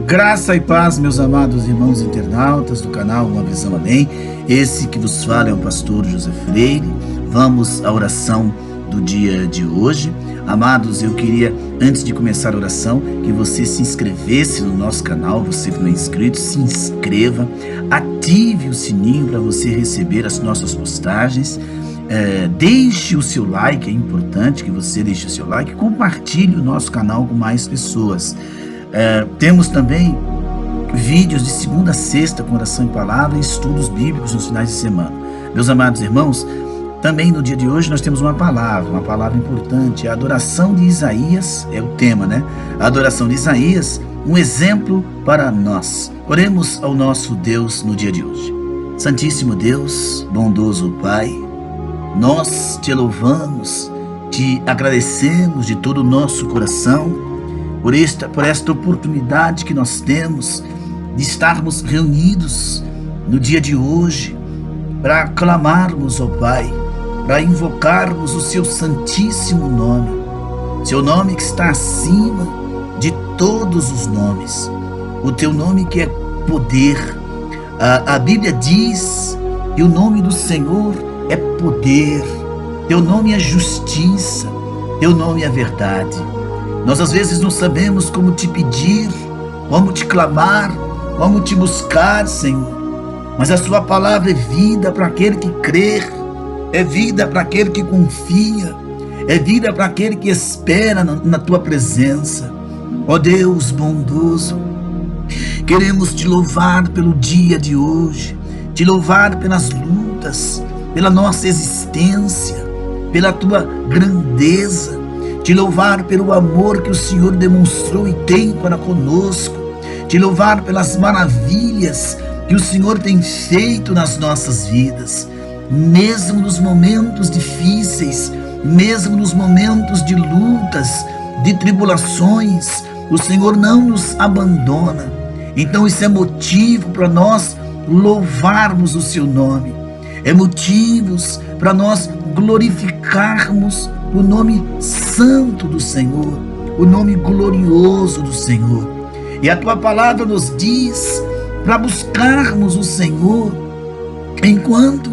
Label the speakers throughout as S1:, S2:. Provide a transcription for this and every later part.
S1: Graça e paz, meus amados irmãos internautas do canal Uma Visão Além. Esse que vos fala é o pastor José Freire. Vamos à oração do dia de hoje. Amados, eu queria, antes de começar a oração, que você se inscrevesse no nosso canal. Você que não é inscrito, se inscreva, ative o sininho para você receber as nossas postagens. Deixe o seu like, é importante que você deixe o seu like, compartilhe o nosso canal com mais pessoas. Temos também vídeos de segunda a sexta com oração em palavra e estudos bíblicos nos finais de semana. Meus amados irmãos, também no dia de hoje nós temos uma palavra importante, a adoração de Isaías, é o tema, né? A adoração de Isaías, um exemplo para nós. Oremos ao nosso Deus no dia de hoje. Santíssimo Deus, bondoso Pai, nós te louvamos, te agradecemos de todo o nosso coração, por esta oportunidade que nós temos de estarmos reunidos no dia de hoje para clamarmos ao Pai, para invocarmos o seu santíssimo nome, seu nome que está acima de todos os nomes, o teu nome que é poder. A Bíblia diz que o nome do Senhor é poder, teu nome é justiça, teu nome é verdade. Nós às vezes não sabemos como te pedir, como te clamar, como te buscar, Senhor. Mas a sua palavra é vida para aquele que crê, é vida para aquele que confia, é vida para aquele que espera na tua presença. Ó Deus bondoso, queremos te louvar pelo dia de hoje, te louvar pelas lutas, pela nossa existência, pela tua grandeza, te louvar pelo amor que o Senhor demonstrou e tem para conosco, te louvar pelas maravilhas que o Senhor tem feito nas nossas vidas, mesmo nos momentos difíceis, mesmo nos momentos de lutas, de tribulações, o Senhor não nos abandona. Então isso é motivo para nós louvarmos o seu nome, é motivos para nós glorificarmos o nome santo do Senhor, o nome glorioso do Senhor. E a tua palavra nos diz para buscarmos o Senhor enquanto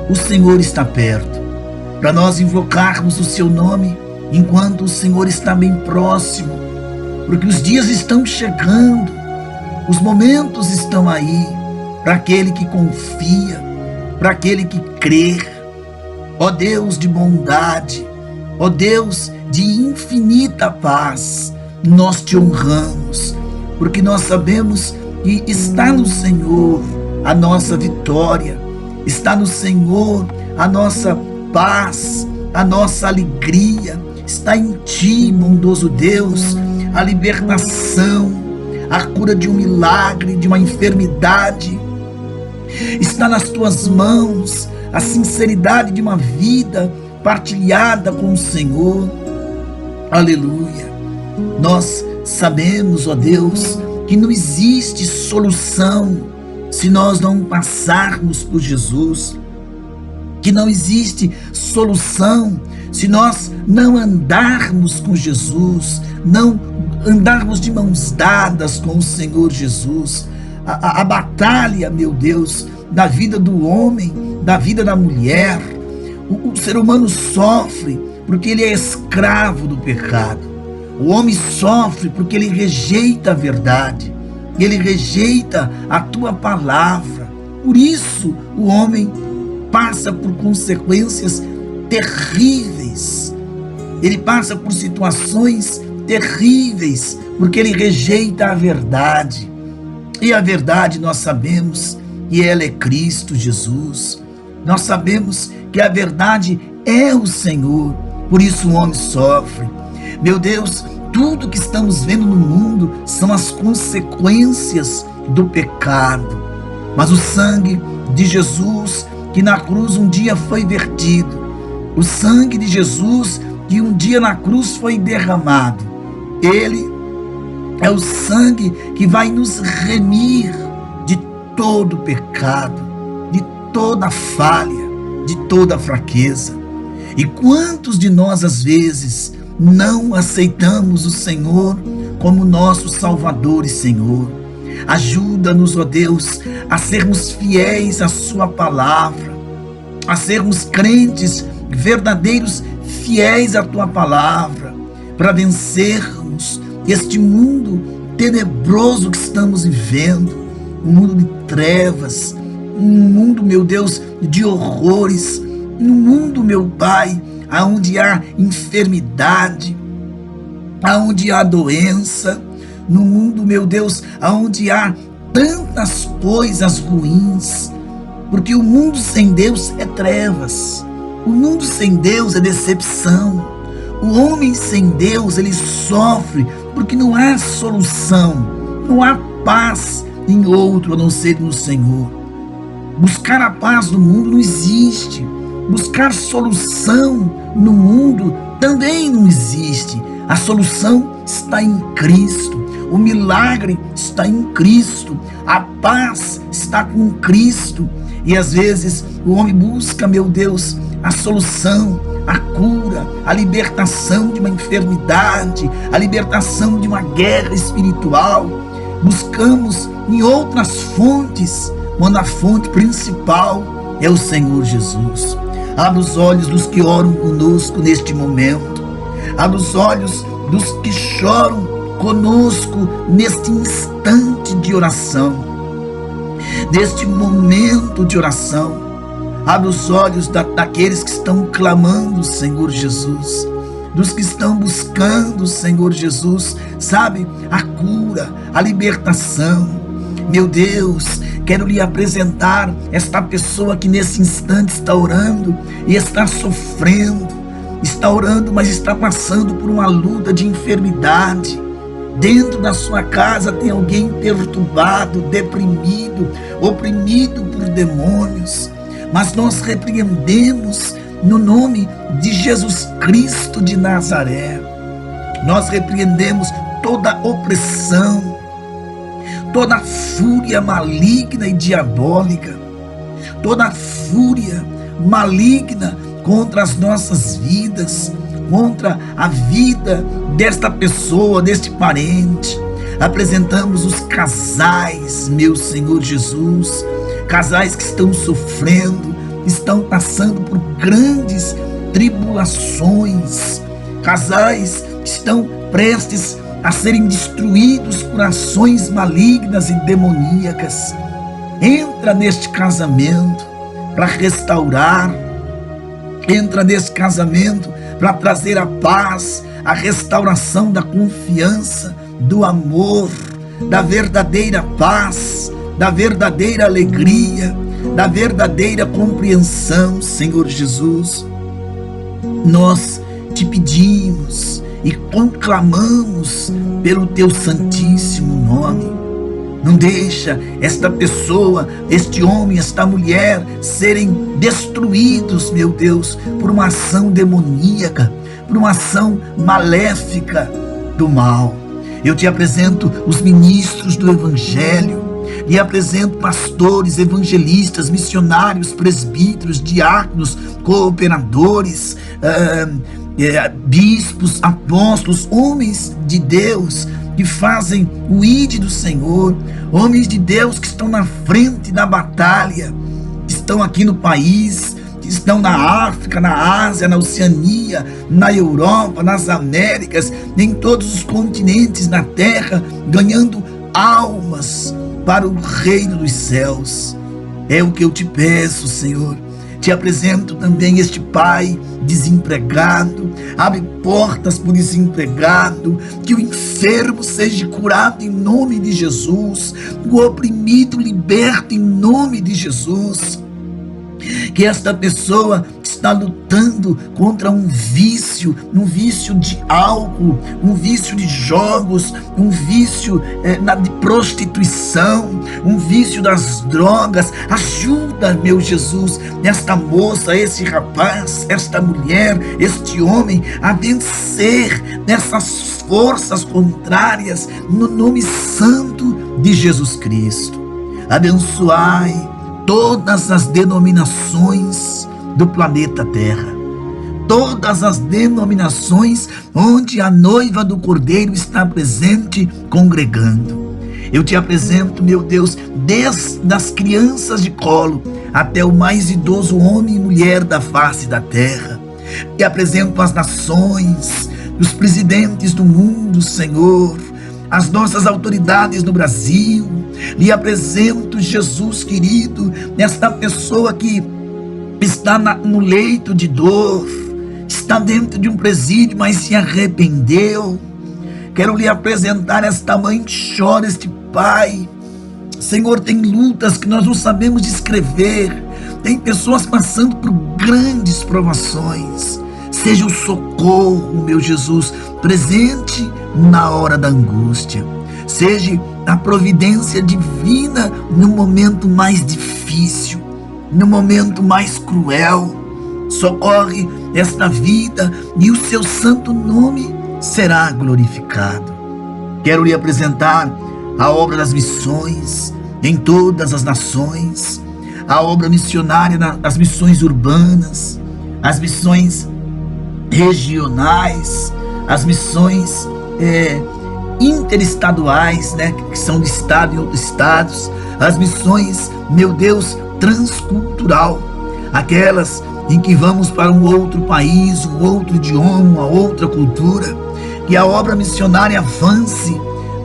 S1: o Senhor está perto, para nós invocarmos o seu nome enquanto o Senhor está bem próximo, porque os dias estão chegando, os momentos estão aí, para aquele que confia, para aquele que crê. Ó Deus de bondade, ó Deus de infinita paz, nós te honramos, porque nós sabemos que está no Senhor a nossa vitória, está no Senhor a nossa paz, a nossa alegria, está em ti, bondoso Deus, a libertação, a cura de um milagre, de uma enfermidade, está nas tuas mãos a sinceridade de uma vida partilhada com o Senhor. Aleluia. Nós sabemos, ó Deus, que não existe solução se nós não passarmos por Jesus, que não existe solução se nós não andarmos com Jesus, não andarmos de mãos dadas com o Senhor Jesus. A batalha, meu Deus, da vida do homem, da vida da mulher, o ser humano sofre porque ele é escravo do pecado. O homem sofre porque ele rejeita a verdade, ele rejeita a tua palavra. Por isso o homem passa por consequências terríveis, ele passa por situações terríveis porque ele rejeita a verdade. E a verdade nós sabemos que ela é Cristo Jesus, nós sabemos que a verdade é o Senhor, por isso o homem sofre. Meu Deus, tudo que estamos vendo no mundo são as consequências do pecado, mas o sangue de Jesus que na cruz um dia foi vertido, o sangue de Jesus que um dia na cruz foi derramado, ele é o sangue que vai nos remir de todo pecado, de toda falha, de toda fraqueza. E quantos de nós às vezes não aceitamos o Senhor como nosso Salvador e Senhor? Ajuda-nos, ó Deus, a sermos fiéis à sua palavra, a sermos crentes verdadeiros, fiéis à tua palavra, para vencermos este mundo tenebroso que estamos vivendo, um mundo de trevas, um mundo, meu Deus, de horrores, um mundo, meu Pai, aonde há enfermidade, aonde há doença, no mundo, meu Deus, aonde há tantas coisas ruins, porque o mundo sem Deus é trevas, o mundo sem Deus é decepção, o homem sem Deus, ele sofre, porque não há solução, não há paz em outro a não ser no Senhor. Buscar a paz no mundo não existe, buscar solução no mundo também não existe. A solução está em Cristo, o milagre está em Cristo, a paz está com Cristo. E às vezes o homem busca, meu Deus, a solução, a cura, a libertação de uma enfermidade, a libertação de uma guerra espiritual. Buscamos em outras fontes, quando a fonte principal é o Senhor Jesus. Abra os olhos dos que oram conosco neste momento. Abra os olhos dos que choram conosco neste instante de oração, neste momento de oração. Abra os olhos daqueles que estão clamando, Senhor Jesus, dos que estão buscando, Senhor Jesus, sabe, a cura, a libertação. Meu Deus, quero lhe apresentar esta pessoa que nesse instante está orando e está sofrendo, está orando, mas está passando por uma luta de enfermidade. Dentro da sua casa tem alguém perturbado, deprimido, oprimido por demônios. Mas nós repreendemos no nome de Jesus Cristo de Nazaré. Nós repreendemos toda opressão, toda fúria maligna e diabólica, toda fúria maligna contra as nossas vidas, contra a vida desta pessoa, deste parente. Apresentamos os casais, meu Senhor Jesus, casais que estão sofrendo, estão passando por grandes tribulações, casais que estão prestes a serem destruídos por ações malignas e demoníacas. Entra neste casamento para restaurar, entra neste casamento para trazer a paz, a restauração da confiança, do amor, da verdadeira paz, da verdadeira alegria, da verdadeira compreensão, Senhor Jesus. Nós te pedimos e conclamamos pelo teu santíssimo nome. Não deixa esta pessoa, este homem, esta mulher serem destruídos, meu Deus, por uma ação demoníaca, por uma ação maléfica do mal. Eu te apresento os ministros do Evangelho, e apresento pastores, evangelistas, missionários, presbíteros, diáconos, cooperadores, bispos, apóstolos, homens de Deus que fazem o ID do Senhor, homens de Deus que estão na frente da batalha, que estão aqui no país, que estão na África, na Ásia, na Oceania, na Europa, nas Américas, em todos os continentes na terra, ganhando almas para o reino dos céus. É o que eu te peço, Senhor. Te apresento também este pai desempregado. Abre portas para o desempregado, que o enfermo seja curado em nome de Jesus, o oprimido liberto em nome de Jesus. Que esta pessoa está lutando contra um vício de álcool, um vício de jogos, um vício de prostituição, um vício das drogas. Ajuda, meu Jesus, esta moça, esse rapaz, esta mulher, este homem a vencer essas forças contrárias no nome santo de Jesus Cristo. Abençoai todas as denominações do planeta Terra, todas as denominações onde a noiva do Cordeiro está presente congregando. Eu te apresento, meu Deus, desde as crianças de colo até o mais idoso homem e mulher da face da terra. Te apresento as nações, os presidentes do mundo, Senhor, as nossas autoridades no Brasil. Lhe apresento, Jesus querido, esta pessoa que está no leito de dor, está dentro de um presídio, mas se arrependeu. Quero lhe apresentar esta mãe que chora, este pai. Senhor, tem lutas que nós não sabemos descrever. Tem pessoas passando por grandes provações. Seja o socorro, meu Jesus, presente na hora da angústia. Seja a providência divina no momento mais difícil, no momento mais cruel. Socorre esta vida e o seu santo nome será glorificado. Quero lhe apresentar a obra das missões em todas as nações, a obra missionária nas missões urbanas, as missões regionais, as missões interestaduais, né, que são de estado em outros estados, as missões, meu Deus, transcultural, aquelas em que vamos para um outro país, um outro idioma, uma outra cultura. Que a obra missionária avance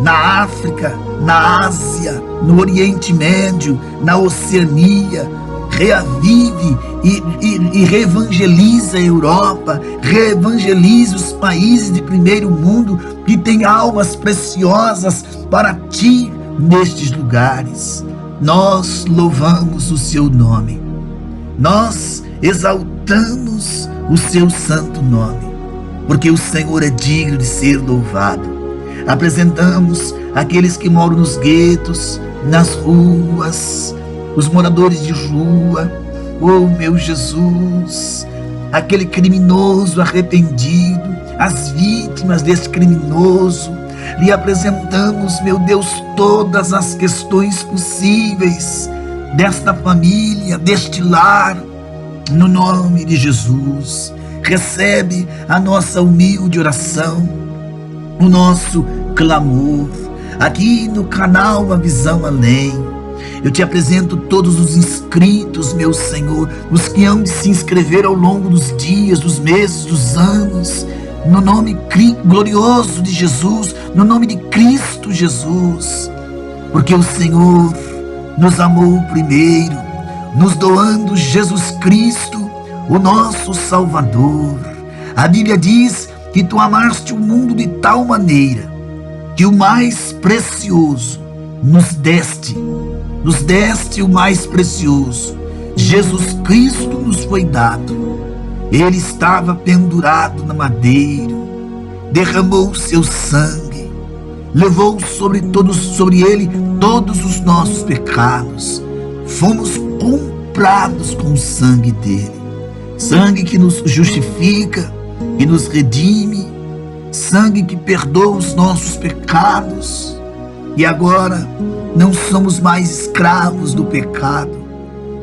S1: na África, na Ásia, no Oriente Médio, na Oceania. Reavive e reevangeliza a Europa, reevangeliza os países de primeiro mundo que têm almas preciosas para ti nestes lugares. Nós louvamos o seu nome, nós exaltamos o seu santo nome, porque o Senhor é digno de ser louvado. Apresentamos aqueles que moram nos guetos, nas ruas, os moradores de rua, oh meu Jesus, aquele criminoso arrependido, as vítimas desse criminoso. Lhe apresentamos, meu Deus, todas as questões possíveis desta família, deste lar, no nome de Jesus. Recebe a nossa humilde oração, o nosso clamor, aqui no canal A Visão Além. Eu te apresento todos os inscritos, meu Senhor, os que hão de se inscrever ao longo dos dias, dos meses, dos anos, no nome glorioso de Jesus, no nome de Cristo Jesus, porque o Senhor nos amou primeiro, nos doando Jesus Cristo, o nosso Salvador. A Bíblia diz que tu amaste o mundo de tal maneira que o mais precioso nos deste o mais precioso. Jesus Cristo nos foi dado. Ele estava pendurado na madeira, derramou o seu sangue, levou sobre ele todos os nossos pecados. Fomos comprados com o sangue dele, sangue que nos justifica, que nos redime, sangue que perdoa os nossos pecados. E agora não somos mais escravos do pecado,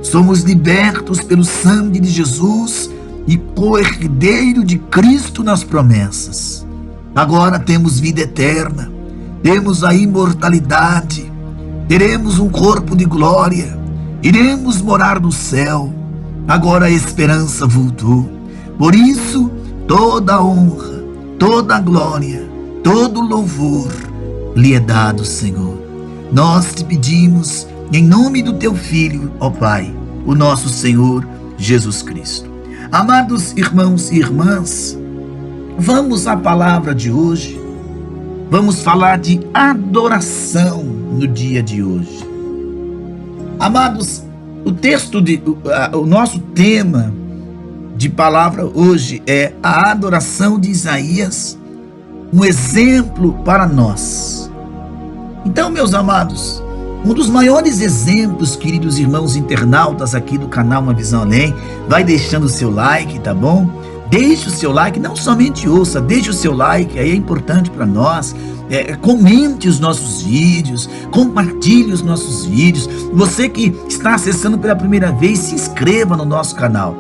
S1: somos libertos pelo sangue de Jesus e co-herdeiro de Cristo nas promessas. Agora temos vida eterna, temos a imortalidade, teremos um corpo de glória, iremos morar no céu. Agora a esperança voltou. Por isso, toda a honra, toda a glória, todo o louvor lhe é dado, Senhor. Nós te pedimos em nome do teu Filho, ó Pai, o nosso Senhor Jesus Cristo. Amados irmãos e irmãs, vamos à palavra de hoje. Vamos falar de adoração no dia de hoje. Amados, o nosso tema de palavra hoje é a adoração de Isaías, um exemplo para nós. Então, meus amados, um dos maiores exemplos, queridos irmãos internautas aqui do canal Uma Visão Além, vai deixando o seu like, tá bom? Deixe o seu like, não somente ouça, deixe o seu like, aí é importante para nós. Comente os nossos vídeos, compartilhe os nossos vídeos. Você que está acessando pela primeira vez, se inscreva no nosso canal.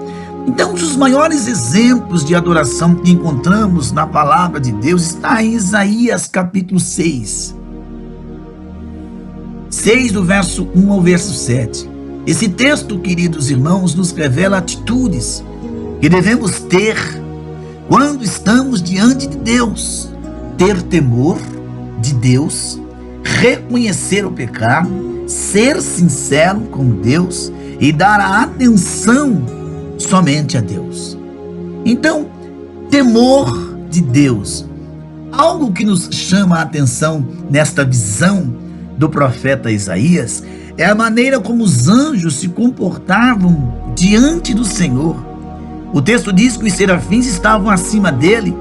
S1: Então, um dos maiores exemplos de adoração que encontramos na palavra de Deus está em Isaías capítulo 6. 6, do verso 1 ao verso 7. Esse texto, queridos irmãos, nos revela atitudes que devemos ter quando estamos diante de Deus. Ter temor de Deus, reconhecer o pecado, ser sincero com Deus e dar a atenção somente a Deus. Então, temor de Deus. Algo que nos chama a atenção nesta visão do profeta Isaías é a maneira como os anjos se comportavam diante do Senhor. O texto diz que os serafins estavam acima dele,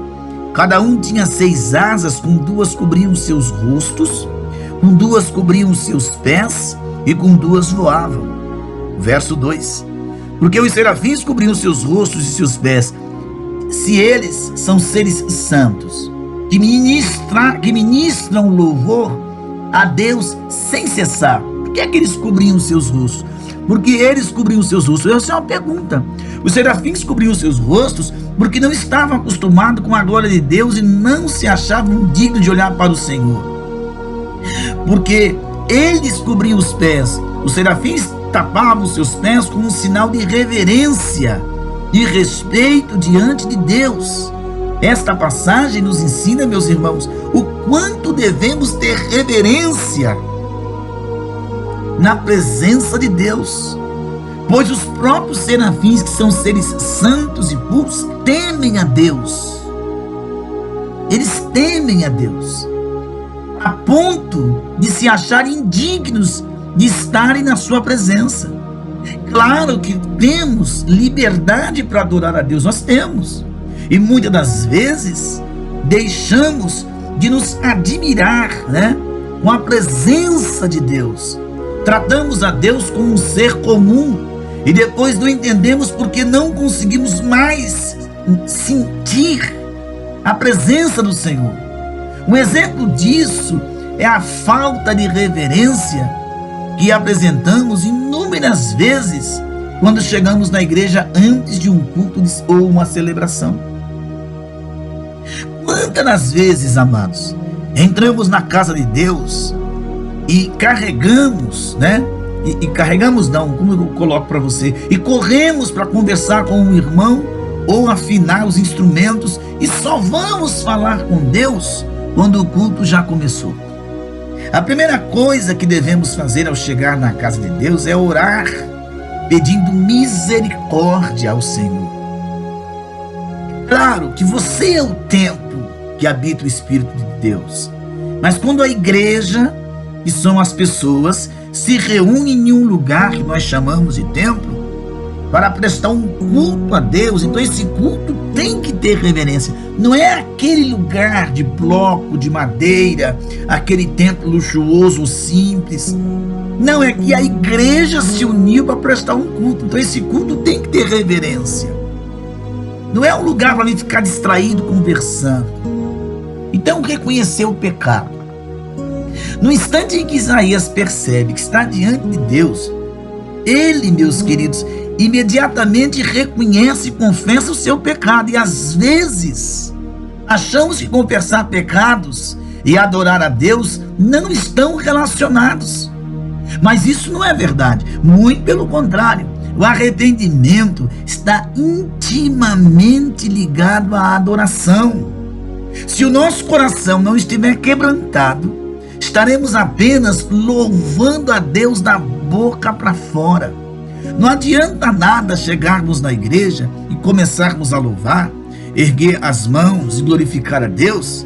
S1: cada um tinha 6 asas, com 2 cobriam seus rostos, com 2 cobriam seus pés e com 2 voavam. Verso 2: porque os serafins cobriam seus rostos e seus pés, se eles são seres santos, que ministram louvor a Deus sem cessar. Por que é que eles cobriam seus rostos? Porque eles cobriam seus rostos. Essa é uma pergunta. Os serafins cobriam seus rostos porque não estavam acostumados com a glória de Deus e não se achavam dignos de olhar para o Senhor. Porque eles cobriam os pés. Os serafins tapavam os seus pés como um sinal de reverência e respeito diante de Deus. Esta passagem nos ensina, meus irmãos, o quanto devemos ter reverência na presença de Deus, pois os próprios serafins, que são seres santos e puros, temem a Deus. Eles temem a Deus, a ponto de se acharem indignos de estarem na sua presença. Claro que temos liberdade para adorar a Deus, nós temos, e muitas das vezes deixamos de nos admirar, com a presença de Deus. Tratamos a Deus como um ser comum e depois não entendemos porque não conseguimos mais sentir a presença do Senhor. Um exemplo disso é a falta de reverência que apresentamos inúmeras vezes quando chegamos na igreja antes de um culto ou uma celebração. Quantas das vezes, amados, entramos na casa de Deus e carregamos, E carregamos não, como eu coloco para você, e corremos para conversar com um irmão ou afinar os instrumentos e só vamos falar com Deus quando o culto já começou. A primeira coisa que devemos fazer ao chegar na casa de Deus é orar, pedindo misericórdia ao Senhor. Claro que você é o templo que habita o Espírito de Deus, mas quando a igreja, que são as pessoas, se reúnem em um lugar que nós chamamos de templo para prestar um culto a Deus, então esse culto tem que ter reverência. Não é aquele lugar de bloco, de madeira, aquele templo luxuoso, simples. Não, é que a igreja se uniu para prestar um culto, então esse culto tem que ter reverência. Não é um lugar para ficar distraído conversando. Então, reconhecer o pecado. No instante em que Isaías percebe que está diante de Deus, ele, meus queridos, imediatamente reconhece e confessa o seu pecado. E às vezes achamos que confessar pecados e adorar a Deus não estão relacionados, mas isso não é verdade, muito pelo contrário. O arrependimento está intimamente ligado à adoração. Se o nosso coração não estiver quebrantado, estaremos apenas louvando a Deus da boca para fora. Não adianta nada chegarmos na igreja e começarmos a louvar, erguer as mãos e glorificar a Deus,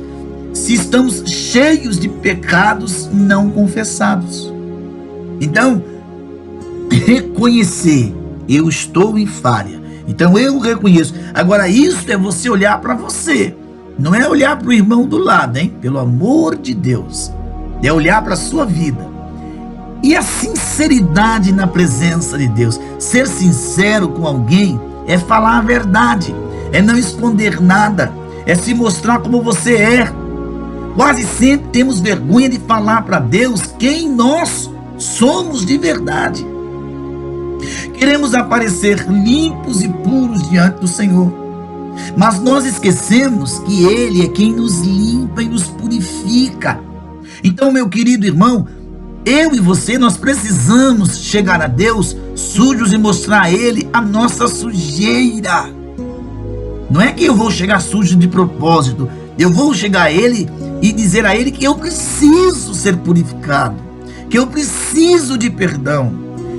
S1: se estamos cheios de pecados não confessados. Então, reconhecer, eu estou em falha, então eu reconheço. Agora, isso é você olhar para você, não é olhar para o irmão do lado, pelo amor de Deus. É olhar para a sua vida. E a sinceridade na presença de Deus. Ser sincero com alguém é falar a verdade, é não esconder nada, é se mostrar como você é. Quase sempre temos vergonha de falar para Deus quem nós somos de verdade. Queremos aparecer limpos e puros diante do Senhor, mas nós esquecemos que Ele é quem nos limpa e nos purifica. Então, meu querido irmão, Eu e você, nós precisamos chegar a Deus sujos e mostrar a Ele a nossa sujeira. Não é que eu vou chegar sujo de propósito, eu vou chegar a Ele e dizer a Ele que eu preciso ser purificado, que eu preciso de perdão,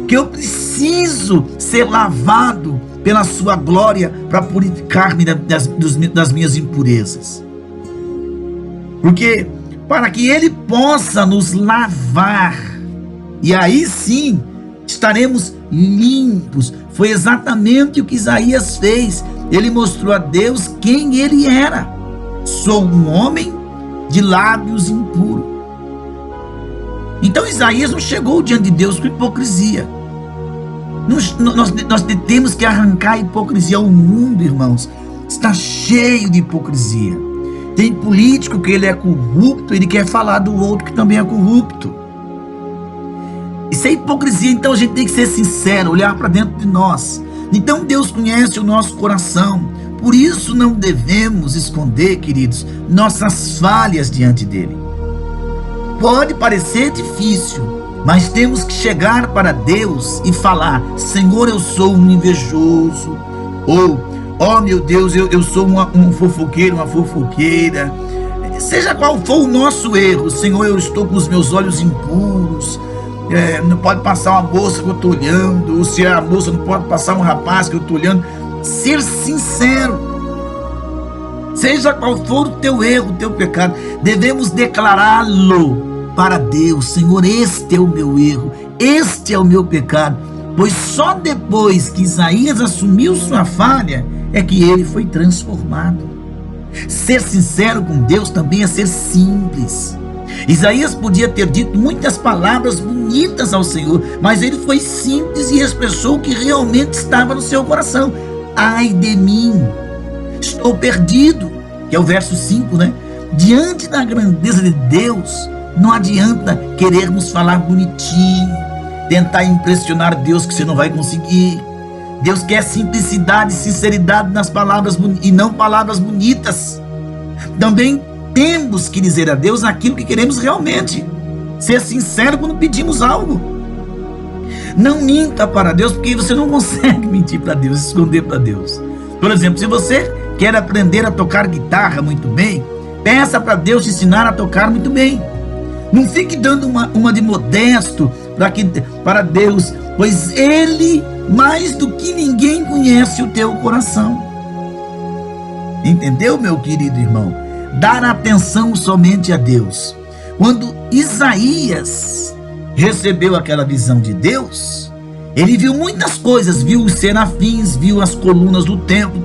S1: que eu preciso ser lavado pela sua glória para purificar-me das minhas impurezas. Porque para que Ele possa nos lavar, e aí sim estaremos limpos. Foi exatamente o que Isaías fez. Ele mostrou a Deus quem ele era. Sou um homem de lábios impuros. Então Isaías não chegou diante de Deus com hipocrisia. Nós temos que arrancar a hipocrisia. O mundo, irmãos, está cheio de hipocrisia. Tem político que ele é corrupto, ele quer falar do outro que também é corrupto. Isso é hipocrisia. Então a gente tem que ser sincero, olhar para dentro de nós. Então Deus conhece o nosso coração. Por isso não devemos esconder, queridos, nossas falhas diante dele. Pode parecer difícil, mas temos que chegar para Deus e falar: Senhor, eu sou um invejoso. Ou, ó meu Deus, eu sou um fofoqueiro, uma fofoqueira. Seja qual for o nosso erro, Senhor, eu estou com os meus olhos impuros. Não pode passar uma moça que eu estou olhando, ou se é a moça, não pode passar um rapaz que eu estou olhando. Ser sincero. Seja qual for o teu erro, o teu pecado, devemos declará-lo para Deus. Senhor, este é o meu erro, este é o meu pecado. Pois só depois que Isaías assumiu sua falha é que ele foi transformado. Ser sincero com Deus também é ser simples. Isaías podia ter dito muitas palavras bonitas ao Senhor, mas ele foi simples e expressou o que realmente estava no seu coração. Ai de mim, estou perdido, que é o verso 5, né? Diante da grandeza de Deus, não adianta querermos falar bonitinho, tentar impressionar Deus, que você não vai conseguir. Deus quer simplicidade e sinceridade nas palavras e não palavras bonitas. Também temos que dizer a Deus aquilo que queremos realmente. Ser sincero quando pedimos algo. Não minta para Deus, porque você não consegue mentir para Deus, esconder para Deus. Por exemplo, se você quer aprender a tocar guitarra muito bem, peça para Deus te ensinar a tocar muito bem. Não fique dando uma de modesto para Deus, pois Ele, mais do que ninguém, conhece o teu coração. Entendeu, meu querido irmão? Dar atenção somente a Deus. Quando Isaías recebeu aquela visão de Deus, ele viu muitas coisas, viu os serafins, viu as colunas do templo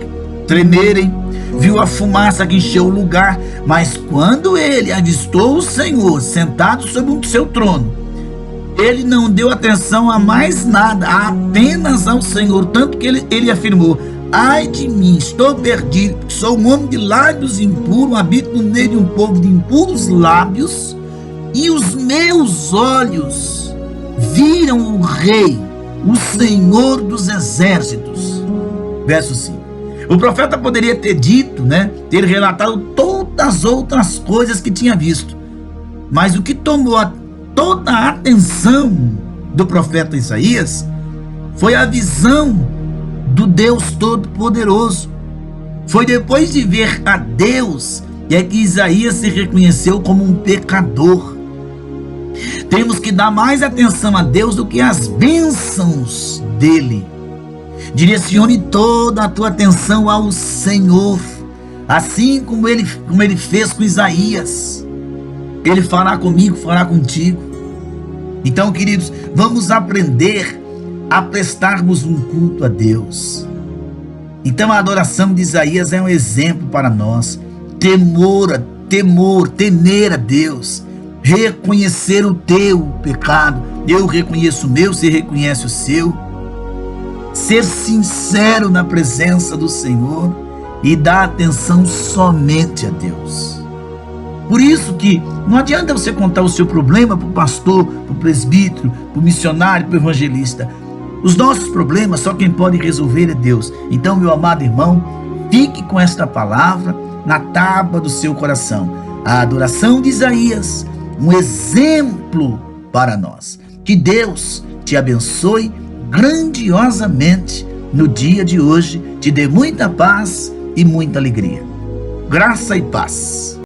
S1: tremerem, viu a fumaça que encheu o lugar, mas quando ele avistou o Senhor sentado sobre o seu trono, ele não deu atenção a mais nada, apenas ao Senhor, tanto que ele afirmou: ai de mim, estou perdido, sou um homem de lábios impuros, habito no meio de um povo de impuros lábios, e os meus olhos viram o Rei, o Senhor dos exércitos. Verso 5. O profeta poderia ter dito, ter relatado todas as outras coisas que tinha visto, mas o que tomou toda a atenção do profeta Isaías foi a visão do Deus Todo-Poderoso. Foi depois de ver a Deus que Isaías se reconheceu como um pecador. Temos que dar mais atenção a Deus do que às bênçãos dele. Direcione toda a tua atenção ao Senhor, assim como ele fez com Isaías. Ele fará comigo, fará contigo. Então, queridos, vamos aprender a prestarmos um culto a Deus. Então a adoração de Isaías é um exemplo para nós. Temer a Deus, reconhecer o teu pecado. Eu reconheço o meu, você reconhece o seu. Ser sincero na presença do Senhor e dar atenção somente a Deus. Por isso que não adianta você contar o seu problema para o pastor, para o presbítero, para o missionário, para o evangelista. Os nossos problemas, só quem pode resolver é Deus. Então, meu amado irmão, fique com esta palavra na tábua do seu coração. A adoração de Isaías, um exemplo para nós. Que Deus te abençoe grandiosamente no dia de hoje, te dê muita paz e muita alegria. Graça e paz.